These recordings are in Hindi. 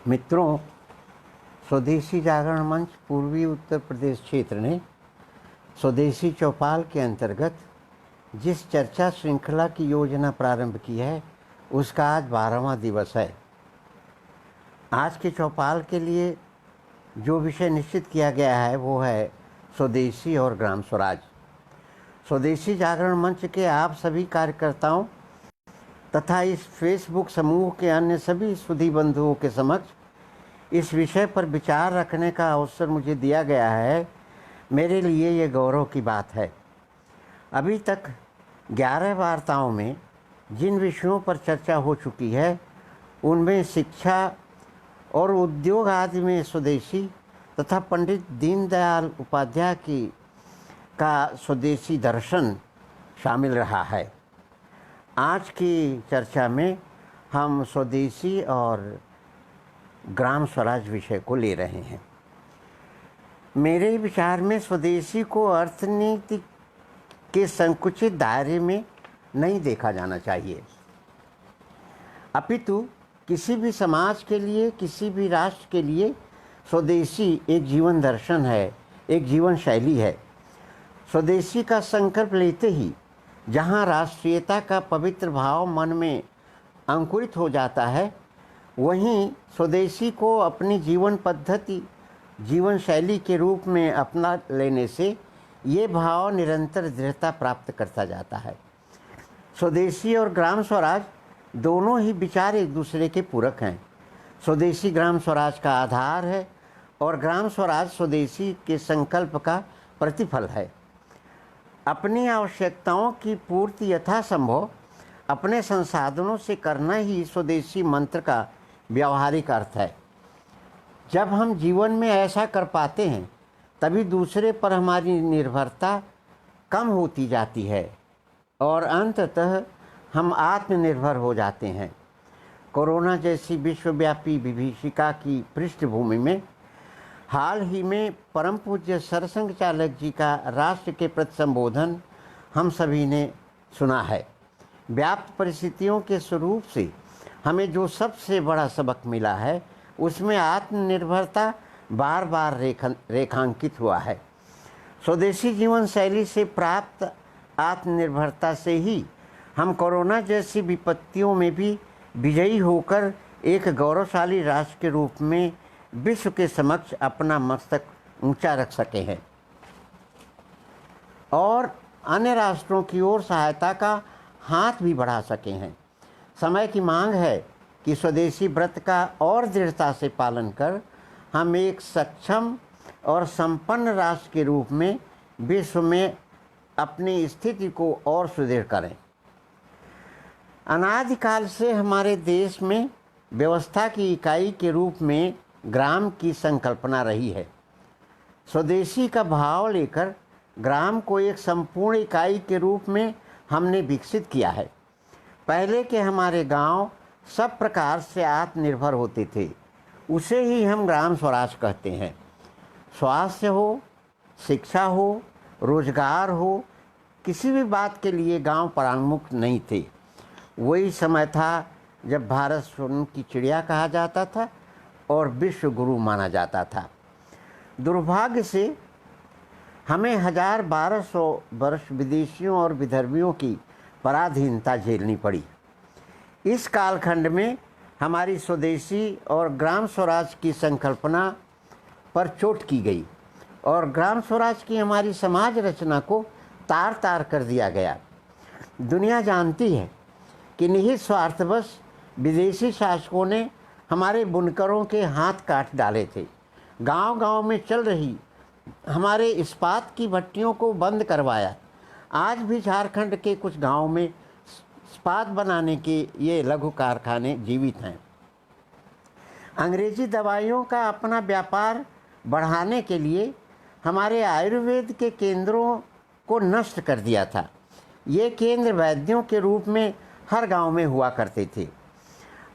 मित्रों, स्वदेशी जागरण मंच पूर्वी उत्तर प्रदेश क्षेत्र ने स्वदेशी चौपाल के अंतर्गत जिस चर्चा श्रृंखला की योजना प्रारंभ की है उसका आज 12वां दिवस है। आज के चौपाल के लिए जो विषय निश्चित किया गया है वो है स्वदेशी और ग्राम स्वराज। स्वदेशी जागरण मंच के आप सभी कार्यकर्ताओं तथा इस फेसबुक समूह के अन्य सभी सुधी बंधुओं के समक्ष इस विषय पर विचार रखने का अवसर मुझे दिया गया है, मेरे लिए ये गौरव की बात है। अभी तक 11 वार्ताओं में जिन विषयों पर चर्चा हो चुकी है उनमें शिक्षा और उद्योग आदि में स्वदेशी तथा पंडित दीनदयाल उपाध्याय का स्वदेशी दर्शन शामिल रहा है। आज की चर्चा में हम स्वदेशी और ग्राम स्वराज विषय को ले रहे हैं। मेरे विचार में स्वदेशी को अर्थनीति के संकुचित दायरे में नहीं देखा जाना चाहिए, अपितु किसी भी समाज के लिए, किसी भी राष्ट्र के लिए स्वदेशी एक जीवन दर्शन है, एक जीवन शैली है। स्वदेशी का संकल्प लेते ही जहाँ राष्ट्रीयता का पवित्र भाव मन में अंकुरित हो जाता है, वहीं स्वदेशी को अपनी जीवन पद्धति, जीवन शैली के रूप में अपना लेने से ये भाव निरंतर दृढ़ता प्राप्त करता जाता है। स्वदेशी और ग्राम स्वराज दोनों ही विचार एक दूसरे के पूरक हैं। स्वदेशी ग्राम स्वराज का आधार है और ग्राम स्वराज स्वदेशी के संकल्प का प्रतिफल है। अपनी आवश्यकताओं की पूर्ति यथासंभव अपने संसाधनों से करना ही स्वदेशी मंत्र का व्यावहारिक अर्थ है। जब हम जीवन में ऐसा कर पाते हैं तभी दूसरे पर हमारी निर्भरता कम होती जाती है और अंततः हम आत्मनिर्भर हो जाते हैं। कोरोना जैसी विश्वव्यापी विभीषिका की पृष्ठभूमि में हाल ही में परम पूज्य सरसंघ चालक जी का राष्ट्र के प्रति संबोधन हम सभी ने सुना है। व्याप्त परिस्थितियों के स्वरूप से हमें जो सबसे बड़ा सबक मिला है उसमें आत्मनिर्भरता बार बार रेखांकित हुआ है। स्वदेशी जीवन शैली से प्राप्त आत्मनिर्भरता से ही हम कोरोना जैसी विपत्तियों में भी विजयी होकर एक गौरवशाली राष्ट्र के रूप में विश्व के समक्ष अपना मस्तक ऊंचा रख सके हैं और अन्य राष्ट्रों की ओर सहायता का हाथ भी बढ़ा सके हैं। समय की मांग है कि स्वदेशी व्रत का और दृढ़ता से पालन कर हम एक सक्षम और संपन्न राष्ट्र के रूप में विश्व में अपनी स्थिति को और सुदृढ़ करें। अनादिकाल से हमारे देश में व्यवस्था की इकाई के रूप में ग्राम की संकल्पना रही है। स्वदेशी का भाव लेकर ग्राम को एक संपूर्ण इकाई के रूप में हमने विकसित किया है। पहले के हमारे गांव सब प्रकार से आत्मनिर्भर होते थे, उसे ही हम ग्राम स्वराज कहते हैं। स्वास्थ्य हो, शिक्षा हो, रोजगार हो, किसी भी बात के लिए गांव परांगमुख नहीं थे। वही समय था जब भारत स्वर्ण की चिड़िया कहा जाता था और विश्व गुरु माना जाता था। दुर्भाग्य से हमें 1200 वर्ष विदेशियों और विधर्मियों की पराधीनता झेलनी पड़ी। इस कालखंड में हमारी स्वदेशी और ग्राम स्वराज की संकल्पना पर चोट की गई और ग्राम स्वराज की हमारी समाज रचना को तार तार कर दिया गया। दुनिया जानती है कि निहित स्वार्थवश विदेशी शासकों ने हमारे बुनकरों के हाथ काट डाले थे। गांव-गांव में चल रही हमारे इस्पात की भट्टियों को बंद करवाया। आज भी झारखंड के कुछ गांवों में इस्पात बनाने के ये लघु कारखाने जीवित हैं। अंग्रेजी दवाइयों का अपना व्यापार बढ़ाने के लिए हमारे आयुर्वेद के केंद्रों को नष्ट कर दिया था। ये केंद्र वैद्यों के रूप में हर गांव में हुआ करते थे।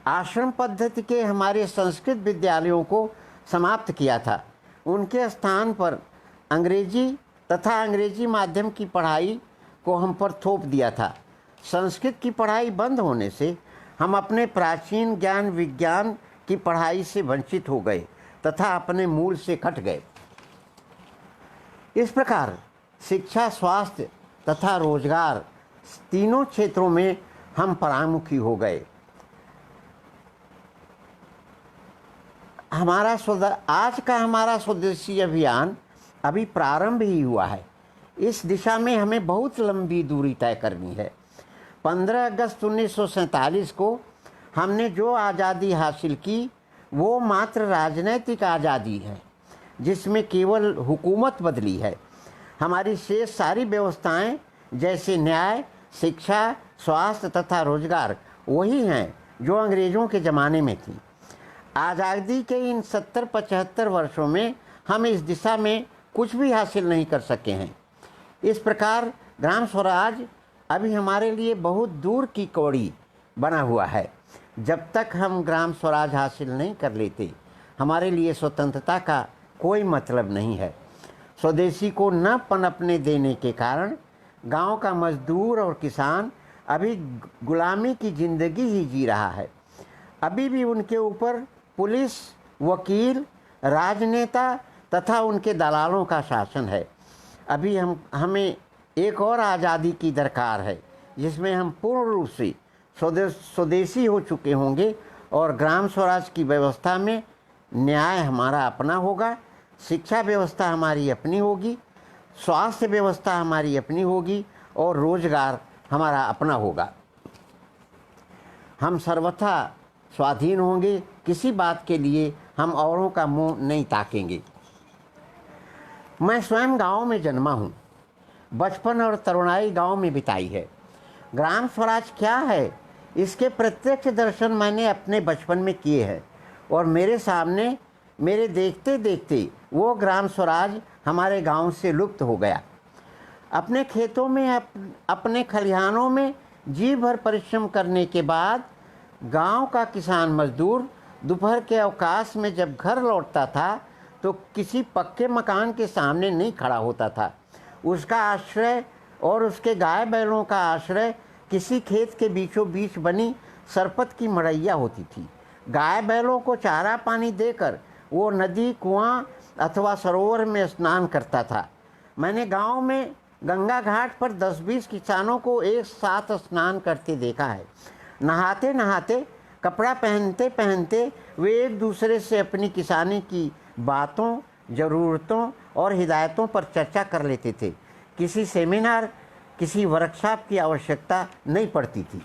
आश्रम पद्धति के हमारे संस्कृत विद्यालयों को समाप्त किया था। उनके स्थान पर अंग्रेजी तथा अंग्रेजी माध्यम की पढ़ाई को हम पर थोप दिया था। संस्कृत की पढ़ाई बंद होने से हम अपने प्राचीन ज्ञान विज्ञान की पढ़ाई से वंचित हो गए तथा अपने मूल से कट गए। इस प्रकार शिक्षा, स्वास्थ्य तथा रोजगार तीनों क्षेत्रों में हम परामुखी हो गए। आज का हमारा स्वदेशी अभियान अभी प्रारंभ ही हुआ है। इस दिशा में हमें बहुत लंबी दूरी तय करनी है। 15 अगस्त 1947 को हमने जो आज़ादी हासिल की वो मात्र राजनैतिक आज़ादी है, जिसमें केवल हुकूमत बदली है। हमारी शेष सारी व्यवस्थाएं जैसे न्याय, शिक्षा, स्वास्थ्य तथा रोजगार वही हैं जो अंग्रेज़ों के ज़माने में थी। आज़ादी के इन 70-75 वर्षों में हम इस दिशा में कुछ भी हासिल नहीं कर सके हैं। इस प्रकार ग्राम स्वराज अभी हमारे लिए बहुत दूर की कौड़ी बना हुआ है। जब तक हम ग्राम स्वराज हासिल नहीं कर लेते, हमारे लिए स्वतंत्रता का कोई मतलब नहीं है। स्वदेशी को न पनपने देने के कारण गांव का मजदूर और किसान अभी गुलामी की जिंदगी ही जी रहा है। अभी भी उनके ऊपर पुलिस, वकील, राजनेता तथा उनके दलालों का शासन है। अभी हमें एक और आज़ादी की दरकार है, जिसमें हम पूर्ण रूप से स्वदेशी हो चुके होंगे और ग्राम स्वराज की व्यवस्था में न्याय हमारा अपना होगा, शिक्षा व्यवस्था हमारी अपनी होगी, स्वास्थ्य व्यवस्था हमारी अपनी होगी और रोजगार हमारा अपना होगा। हम सर्वथा स्वाधीन होंगे, किसी बात के लिए हम औरों का मुंह नहीं ताकेंगे। मैं स्वयं गांव में जन्मा हूँ, बचपन और तरुणाई गांव में बिताई है। ग्राम स्वराज क्या है, इसके प्रत्यक्ष दर्शन मैंने अपने बचपन में किए हैं और मेरे सामने मेरे देखते देखते वो ग्राम स्वराज हमारे गांव से लुप्त हो गया। अपने खेतों में, अपने खलिहानों में जी भर परिश्रम करने के बाद गांव का किसान मजदूर दोपहर के अवकाश में जब घर लौटता था तो किसी पक्के मकान के सामने नहीं खड़ा होता था। उसका आश्रय और उसके गाय बैलों का आश्रय किसी खेत के बीचों बीच बनी सरपत की मड़ैया होती थी। गाय बैलों को चारा पानी देकर वो नदी, कुआं अथवा सरोवर में स्नान करता था। मैंने गांव में गंगा घाट पर 10-20 किसानों को एक साथ स्नान करते देखा है। नहाते नहाते, कपड़ा पहनते पहनते वे एक दूसरे से अपनी किसानी की बातों, ज़रूरतों और हिदायतों पर चर्चा कर लेते थे। किसी सेमिनार, किसी वर्कशॉप की आवश्यकता नहीं पड़ती थी।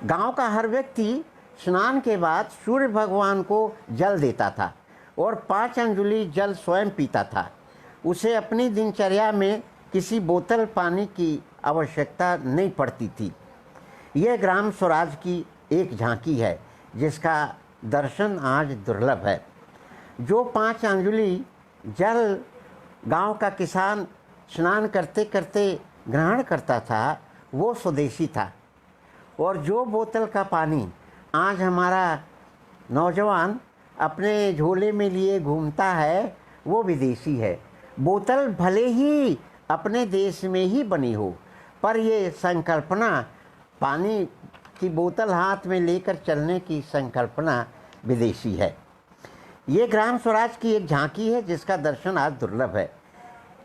गांव का हर व्यक्ति स्नान के बाद सूर्य भगवान को जल देता था और 5 अंजुलि जल स्वयं पीता था। उसे अपनी दिनचर्या में किसी बोतल पानी की आवश्यकता नहीं पड़ती थी। यह ग्राम स्वराज की एक झांकी है जिसका दर्शन आज दुर्लभ है। जो 5 अंजुलि जल गांव का किसान स्नान करते करते ग्रहण करता था, वो स्वदेशी था। और जो बोतल का पानी आज हमारा नौजवान अपने झोले में लिए घूमता है, वो विदेशी है। बोतल भले ही अपने देश में ही बनी हो, पर ये संकल्पना, पानी की बोतल हाथ में लेकर चलने की संकल्पना विदेशी है। ये ग्राम स्वराज की एक झांकी है जिसका दर्शन आज दुर्लभ है।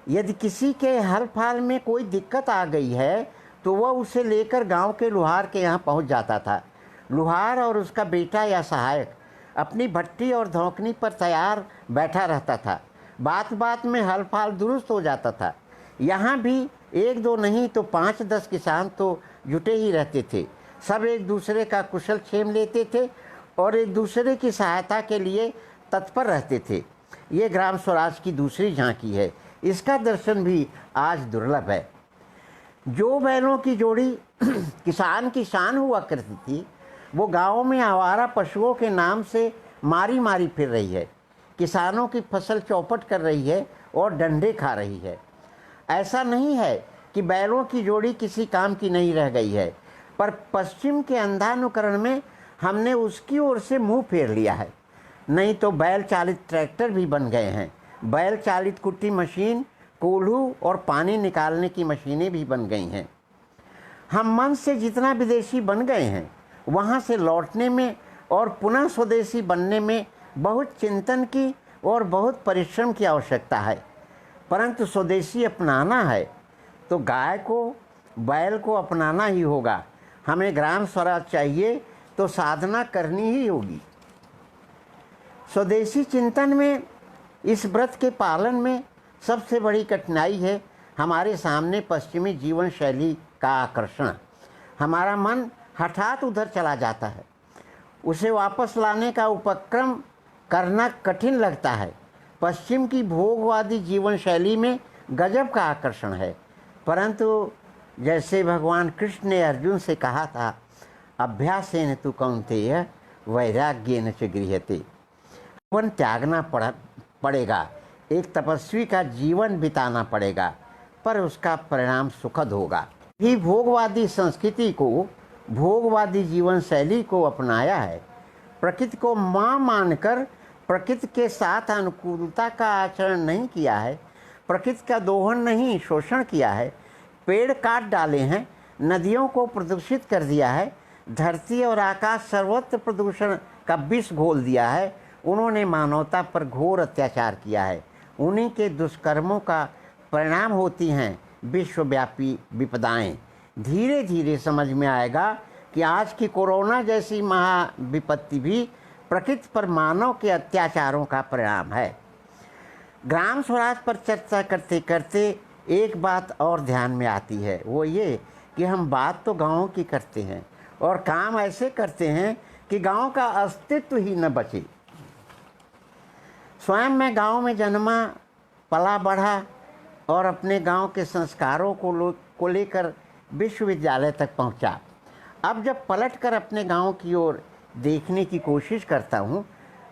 यदि किसी के हल फाल में कोई दिक्कत आ गई है तो वह उसे लेकर गांव के लुहार के यहाँ पहुँच जाता था। लुहार और उसका बेटा या सहायक अपनी भट्टी और धौंकनी पर तैयार बैठा रहता था। बात बात में हल फाल दुरुस्त हो जाता था। यहाँ भी 1-2 नहीं तो 5-10 किसान तो जुटे ही रहते थे। सब एक दूसरे का कुशल क्षेम लेते थे और एक दूसरे की सहायता के लिए तत्पर रहते थे। ये ग्राम स्वराज की दूसरी झांकी है। इसका दर्शन भी आज दुर्लभ है। जो बैलों की जोड़ी किसान की शान हुआ करती थी, वो गाँव में आवारा पशुओं के नाम से मारी मारी फिर रही है। किसानों की फसल चौपट कर रही है और डंडे खा रही है। ऐसा नहीं है कि बैलों की जोड़ी किसी काम की नहीं रह गई है, पर पश्चिम के अंधानुकरण में हमने उसकी ओर से मुंह फेर लिया है। नहीं तो बैल चालित ट्रैक्टर भी बन गए हैं। बैल चालित कुट्टी मशीन, कोल्हू और पानी निकालने की मशीनें भी बन गई हैं। हम मन से जितना विदेशी बन गए हैं, वहाँ से लौटने में और पुनः स्वदेशी बनने में बहुत चिंतन की और बहुत परिश्रम की आवश्यकता है। परंतु स्वदेशी अपनाना है तो गाय को, बैल को अपनाना ही होगा। हमें ग्राम स्वराज चाहिए तो साधना करनी ही होगी। स्वदेशी चिंतन में, इस व्रत के पालन में सबसे बड़ी कठिनाई है हमारे सामने पश्चिमी जीवन शैली का आकर्षण। हमारा मन हठात उधर चला जाता है, उसे वापस लाने का उपक्रम करना कठिन लगता है। पश्चिम की भोगवादी जीवन शैली में गजब का आकर्षण है, परंतु जैसे भगवान कृष्ण ने अर्जुन से कहा था, अभ्यासेन तु कौन्तेय वैराग्येन च गृह्यते। जीवन त्यागना पड़ेगा, एक तपस्वी का जीवन बिताना पड़ेगा, पर उसका परिणाम सुखद होगा। ही भोगवादी संस्कृति को, भोगवादी जीवन शैली को अपनाया है। प्रकृति को माँ मानकर प्रकृति के साथ अनुकूलता का आचरण नहीं किया है, प्रकृति का दोहन नहीं, शोषण किया है। पेड़ काट डाले हैं, नदियों को प्रदूषित कर दिया है, धरती और आकाश सर्वत्र प्रदूषण का विष घोल दिया है। उन्होंने मानवता पर घोर अत्याचार किया है। उन्हीं के दुष्कर्मों का परिणाम होती हैं विश्वव्यापी विपदाएं। धीरे धीरे समझ में आएगा कि आज की कोरोना जैसी महाविपत्ति भी प्रकृति पर मानव के अत्याचारों का परिणाम है। ग्राम स्वराज पर चर्चा करते करते एक बात और ध्यान में आती है, वो ये कि हम बात तो गाँव की करते हैं और काम ऐसे करते हैं कि गांव का अस्तित्व ही न बचे। स्वयं मैं गांव में जन्मा, पला बढ़ा और अपने गांव के संस्कारों को लेकर विश्वविद्यालय तक पहुंचा। अब जब पलटकर अपने गांव की ओर देखने की कोशिश करता हूं,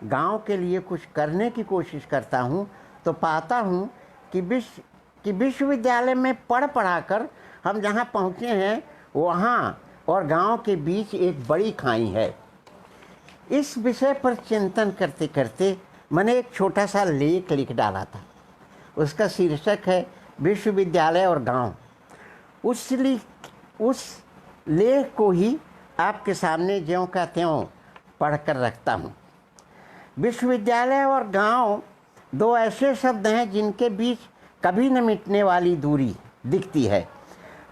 गांव के लिए कुछ करने की कोशिश करता हूं, तो पाता हूं कि विश्वविद्यालय में पढ़ाकर हम जहां पहुंचे हैं वहां और गांव के बीच एक बड़ी खाई है। इस विषय पर चिंतन करते करते मैंने एक छोटा सा लेख लिख डाला था। उसका शीर्षक है विश्वविद्यालय और गांव। उस लेख को ही आपके सामने ज्यों का त्यों पढ़कर रखता हूँ। विश्वविद्यालय और गांव दो ऐसे शब्द हैं जिनके बीच कभी न मिटने वाली दूरी दिखती है,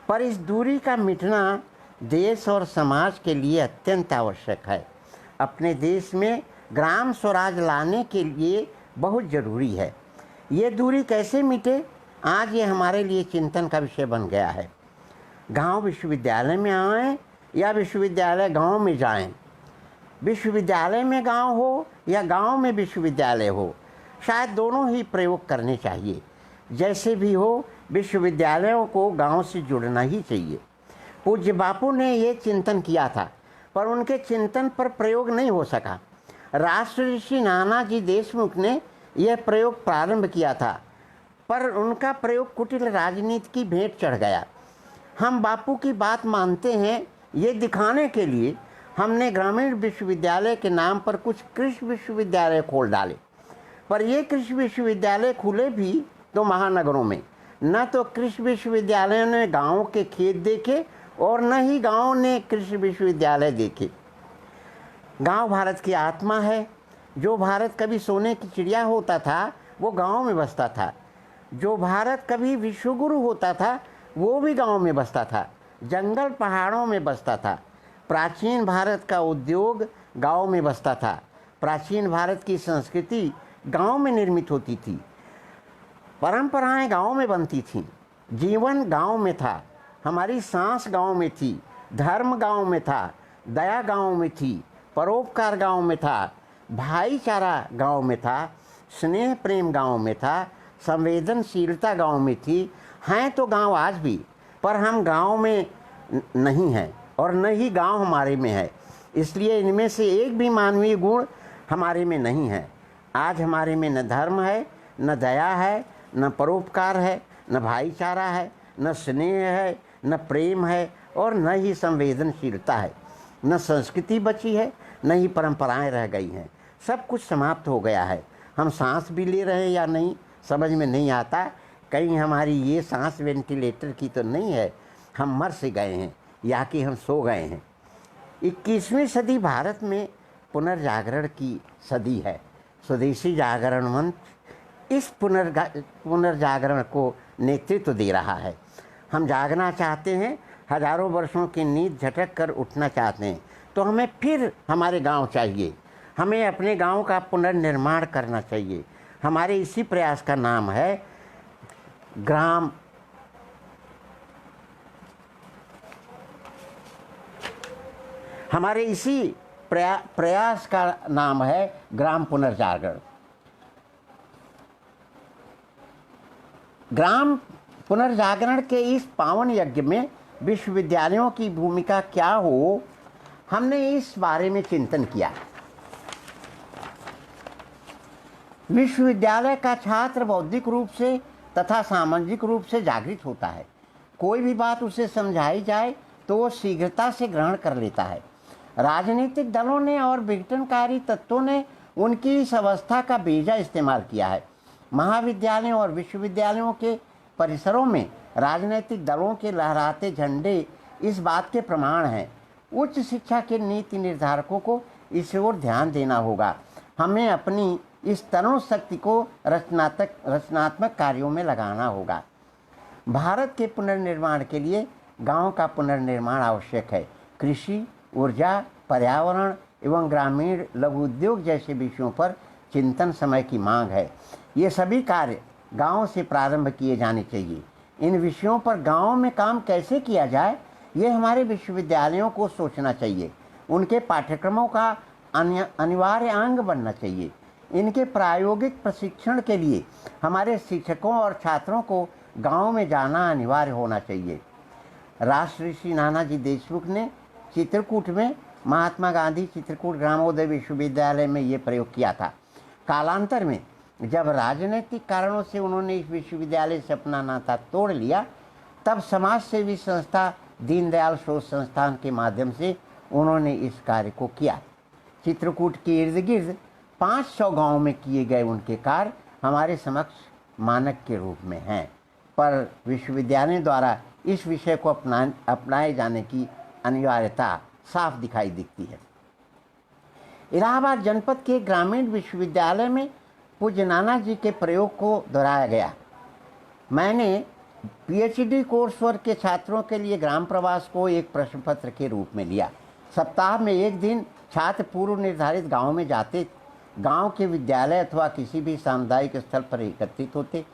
पर इस दूरी का मिटना देश और समाज के लिए अत्यंत आवश्यक है। अपने देश में ग्राम स्वराज लाने के लिए बहुत ज़रूरी है। ये दूरी कैसे मिटे, आज ये हमारे लिए चिंतन का विषय बन गया है। गांव विश्वविद्यालय में आएँ या विश्वविद्यालय गांव में जाएं, विश्वविद्यालय में गांव हो या गांव में विश्वविद्यालय हो, शायद दोनों ही प्रयोग करने चाहिए। जैसे भी हो, विश्वविद्यालयों को गांव से जुड़ना ही चाहिए। पूज्य बापू ने ये चिंतन किया था, पर उनके चिंतन पर प्रयोग नहीं हो सका। राष्ट्र ऋषि नानाजी देशमुख ने यह प्रयोग प्रारंभ किया था, पर उनका प्रयोग कुटिल राजनीति की भेंट चढ़ गया। हम बापू की बात मानते हैं, ये दिखाने के लिए हमने ग्रामीण विश्वविद्यालय के नाम पर कुछ कृषि विश्वविद्यालय खोल डाले, पर ये कृषि विश्वविद्यालय खुले भी तो महानगरों में। न तो कृषि विश्वविद्यालय ने गाँव के खेत देखे और न ही गाँव ने कृषि विश्वविद्यालय देखे। गांव भारत की आत्मा है। जो भारत कभी सोने की चिड़िया होता था वो गांव में बसता था। जो भारत कभी विश्वगुरु होता था वो भी गांव में बसता था, जंगल पहाड़ों में बसता था। प्राचीन भारत का उद्योग गांव में बसता था। प्राचीन भारत की संस्कृति गांव में निर्मित होती थी। परंपराएं गांव में बनती थीं। जीवन गांव में था। हमारी सांस गांव में थी। धर्म गांव में था। दया गांव में थी। परोपकार गांव में था। भाईचारा गांव में था। स्नेह प्रेम गांव में था। संवेदनशीलता गांव में थी। हैं तो गांव आज भी, पर हम गांव में नहीं हैं और न ही गांव हमारे में है। इसलिए इनमें से एक भी मानवीय गुण हमारे में नहीं है। आज हमारे में न धर्म है, न दया है, न परोपकार है, न भाईचारा है, न स्नेह है, न प्रेम है और न ही संवेदनशीलता है। न संस्कृति बची है, न ही परंपराएं रह गई हैं। सब कुछ समाप्त हो गया है। हम सांस भी ले रहे हैं या नहीं समझ में नहीं आता। कहीं हमारी ये सांस वेंटिलेटर की तो नहीं है, हम मर से गए हैं या कि हम सो गए हैं। 21वीं सदी भारत में पुनर्जागरण की सदी है। स्वदेशी जागरण मंच इस पुनर्जागरण को नेतृत्व दे रहा है। हम जागना चाहते हैं, हजारों वर्षों की नींद झटक कर उठना चाहते हैं, तो हमें फिर हमारे गांव चाहिए। हमें अपने गांव का पुनर्निर्माण करना चाहिए। हमारे इसी प्रयास का नाम है ग्राम हमारे इसी प्रयास का नाम है ग्राम पुनर्जागरण। ग्राम पुनर्जागरण के इस पावन यज्ञ में विश्वविद्यालयों की भूमिका क्या हो, हमने इस बारे में चिंतन किया। विश्वविद्यालय का छात्र बौद्धिक रूप से तथा सामाजिक रूप से जागृत होता है। कोई भी बात उसे समझाई जाए तो वो शीघ्रता से ग्रहण कर लेता है। राजनीतिक दलों ने और विघटनकारी तत्वों ने उनकी इस अवस्था का बेजा इस्तेमाल किया है। महाविद्यालयों और विश्वविद्यालयों के परिसरों में राजनीतिक दलों के लहराते झंडे इस बात के प्रमाण हैं। उच्च शिक्षा के नीति निर्धारकों को इस ओर ध्यान देना होगा। हमें अपनी इस तरुण शक्ति को रचनात्मक कार्यों में लगाना होगा। भारत के पुनर्निर्माण के लिए गांव का पुनर्निर्माण आवश्यक है। कृषि, ऊर्जा, पर्यावरण एवं ग्रामीण लघु उद्योग जैसे विषयों पर चिंतन समय की मांग है। ये सभी कार्य गांव से प्रारंभ किए जाने चाहिए। इन विषयों पर गांव में काम कैसे किया जाए, ये हमारे विश्वविद्यालयों को सोचना चाहिए। उनके पाठ्यक्रमों का अनिवार्य अंग बनना चाहिए। इनके प्रायोगिक प्रशिक्षण के लिए हमारे शिक्षकों और छात्रों को गांव में जाना अनिवार्य होना चाहिए। राष्ट्रऋषि नानाजी देशमुख ने चित्रकूट में महात्मा गांधी चित्रकूट ग्रामोदय विश्वविद्यालय में ये प्रयोग किया था। कालांतर में जब राजनीतिक कारणों से उन्होंने इस विश्वविद्यालय से अपना नाता तोड़ लिया, तब समाज सेवी संस्था दीनदयाल शोध संस्थान के माध्यम से उन्होंने इस कार्य को किया। चित्रकूट के इर्द गिर्द 500 गाँव में किए गए उनके कार्य हमारे समक्ष मानक के रूप में हैं, पर विश्वविद्यालय द्वारा इस विषय को अपनाए जाने की अनिवार्यता साफ दिखाई दिखती है। इलाहाबाद जनपद के ग्रामीण विश्वविद्यालय में पूज्य नाना जी के प्रयोग को दोहराया गया। मैंने पीएचडी कोर्स वर्क के छात्रों के लिए ग्राम प्रवास को एक प्रश्न पत्र के रूप में लिया। सप्ताह में एक दिन छात्र पूर्व निर्धारित गांव में जाते, गांव के विद्यालय अथवा किसी भी सामुदायिक स्थल पर एकत्रित होते।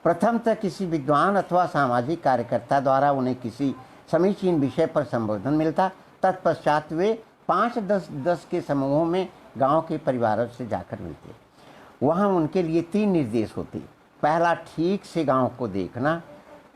प्रथमतः किसी विद्वान अथवा सामाजिक कार्यकर्ता द्वारा उन्हें किसी समीचीन विषय पर संबोधन मिलता। तत्पश्चात वे 5-10 के समूहों में गांव के परिवारों से जाकर मिलते। वहां उनके लिए 3 निर्देश होते। पहला, ठीक से गांव को देखना,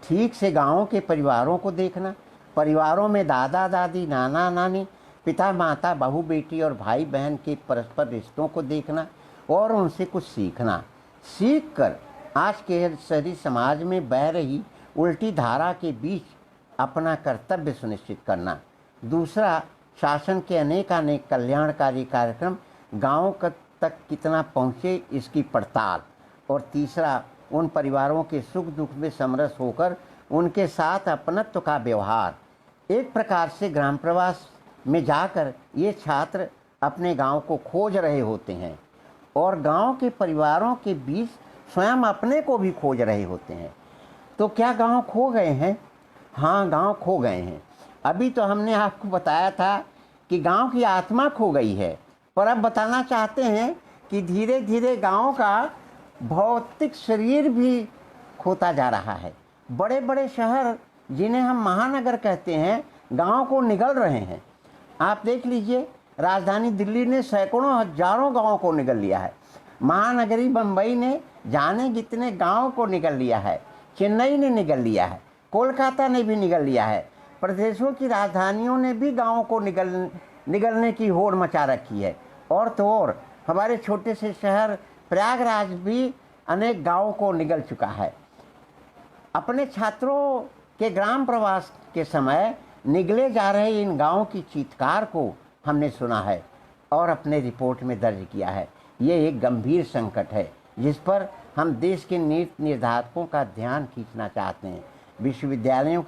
ठीक से गांव के परिवारों को देखना, परिवारों में दादा दादी, नाना नानी, पिता माता, बहू बेटी और भाई बहन के परस्पर रिश्तों को देखना और उनसे कुछ सीखना। सीख कर आज के शहरी समाज में बह रही उल्टी धारा के बीच अपना कर्तव्य सुनिश्चित करना। दूसरा, शासन के अनेक कल्याणकारी कार्यक्रम गाँव तक कितना पहुँचे इसकी पड़ताल। और तीसरा, उन परिवारों के सुख दुख में समरस होकर उनके साथ अपनत्व का व्यवहार। एक प्रकार से ग्राम प्रवास में जाकर ये छात्र अपने गांव को खोज रहे होते हैं और गांव के परिवारों के बीच स्वयं अपने को भी खोज रहे होते हैं। तो क्या गांव खो गए हैं? हाँ, गांव खो गए हैं। अभी तो हमने आपको बताया था कि गांव की आत्मा खो गई है, पर अब बताना चाहते हैं कि धीरे धीरे गांव का भौतिक शरीर भी खोता जा रहा है। बड़े बड़े शहर, जिन्हें हम महानगर कहते हैं, गांव को निगल रहे हैं। आप देख लीजिए, राजधानी दिल्ली ने सैकड़ों हजारों गांवों को निगल लिया है। महानगरी बम्बई ने जाने कितने गांव को निगल लिया है। चेन्नई ने निगल लिया है, कोलकाता ने भी निगल लिया है। प्रदेशों की राजधानियों ने भी गांवों को निगलने की होड़ मचा रखी है। और तो और हमारे छोटे से शहर प्रयागराज भी अनेक गांवों को निगल चुका है। अपने छात्रों के ग्राम प्रवास के समय निगले जा रहे इन गांवों की चीत्कार को हमने सुना है और अपने रिपोर्ट में दर्ज किया है। ये एक गंभीर संकट है जिस पर हम देश के नीति निर्धारकों का ध्यान खींचना चाहते हैं। विश्वविद्यालयों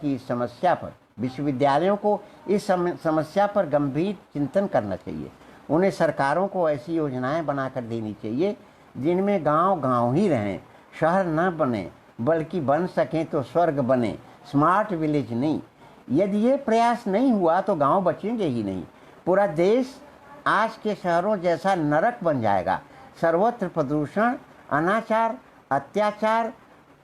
को इस समस्या पर गंभीर चिंतन करना चाहिए। उन्हें सरकारों को ऐसी योजनाएं बनाकर देनी चाहिए जिनमें गांव गांव ही रहें, शहर न बने, बल्कि बन सकें तो स्वर्ग बने, स्मार्ट विलेज नहीं। यदि ये प्रयास नहीं हुआ तो गांव बचेंगे ही नहीं। पूरा देश आज के शहरों जैसा नरक बन जाएगा। सर्वत्र प्रदूषण, अनाचार, अत्याचार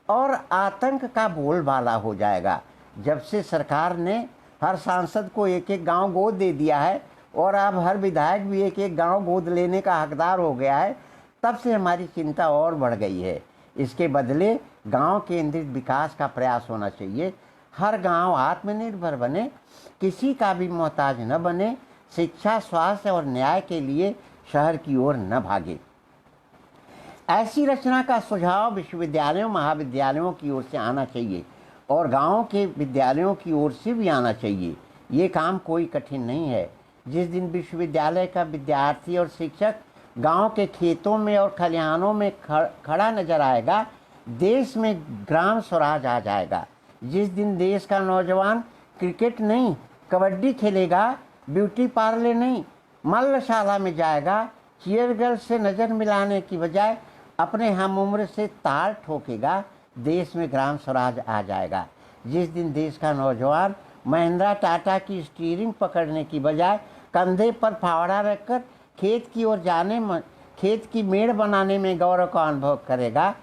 और आतंक का बोलबाला हो जाएगा। जब से सरकार ने हर सांसद को एक एक गांव गोद दे दिया है और अब हर विधायक भी एक एक गांव गोद लेने का हकदार हो गया है, तब से हमारी चिंता और बढ़ गई है। इसके बदले गांव केंद्रित विकास का प्रयास होना चाहिए। हर गांव आत्मनिर्भर बने, किसी का भी मोहताज न बने, शिक्षा, स्वास्थ्य और न्याय के लिए शहर की ओर न भागे। ऐसी रचना का सुझाव विश्वविद्यालयों, महाविद्यालयों की ओर से आना चाहिए और गांवों के विद्यालयों की ओर से भी आना चाहिए। ये काम कोई कठिन नहीं है। जिस दिन विश्वविद्यालय का विद्यार्थी और शिक्षक गांव के खेतों में और खलिहानों में खड़ा नजर आएगा, देश में ग्राम स्वराज आ जाएगा। जिस दिन देश का नौजवान क्रिकेट नहीं, कबड्डी खेलेगा, ब्यूटी पार्लर नहीं, मल्लशाला में जाएगा, चीयर गर्ल से नज़र मिलाने की बजाय अपने हम उम्र से ताल ठोकेगा, देश में ग्राम स्वराज आ जाएगा। जिस दिन देश का नौजवान महिंद्रा टाटा की स्टीयरिंग पकड़ने की बजाय कंधे पर फावड़ा रखकर खेत की ओर खेत की मेड़ बनाने में गौरव का अनुभव करेगा,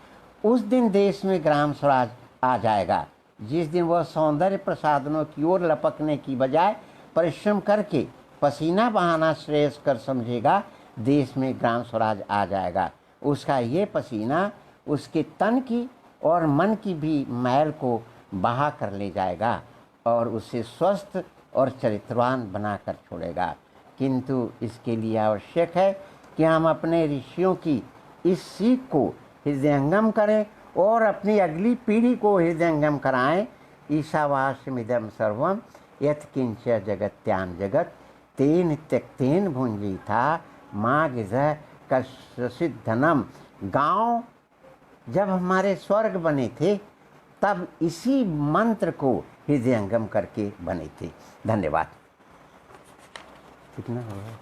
उस दिन देश में ग्राम स्वराज आ जाएगा। जिस दिन वह सौंदर्य प्रसाधनों की ओर लपकने की बजाय परिश्रम करके पसीना बहाना श्रेयस्कर समझेगा, देश में ग्राम स्वराज आ जाएगा। उसका ये पसीना उसके तन की और मन की भी मैल को बहा कर ले जाएगा और उसे स्वस्थ और चरित्रवान बनाकर छोड़ेगा। किंतु इसके लिए आवश्यक है कि हम अपने ऋषियों की इस सीख को हृदयंगम करें और अपनी अगली पीढ़ी को हृदयंगम कराएं। ईशावास्यमिदं सर्वं यत्किंच जगत्याम जगत तेन त्यक्तेन भुंजीथा माँ गिज़ कसिद्धनम। गाँव जब हमारे स्वर्ग बने थे तब इसी मंत्र को हृदयंगम करके बने थे। धन्यवाद। कितना होगा?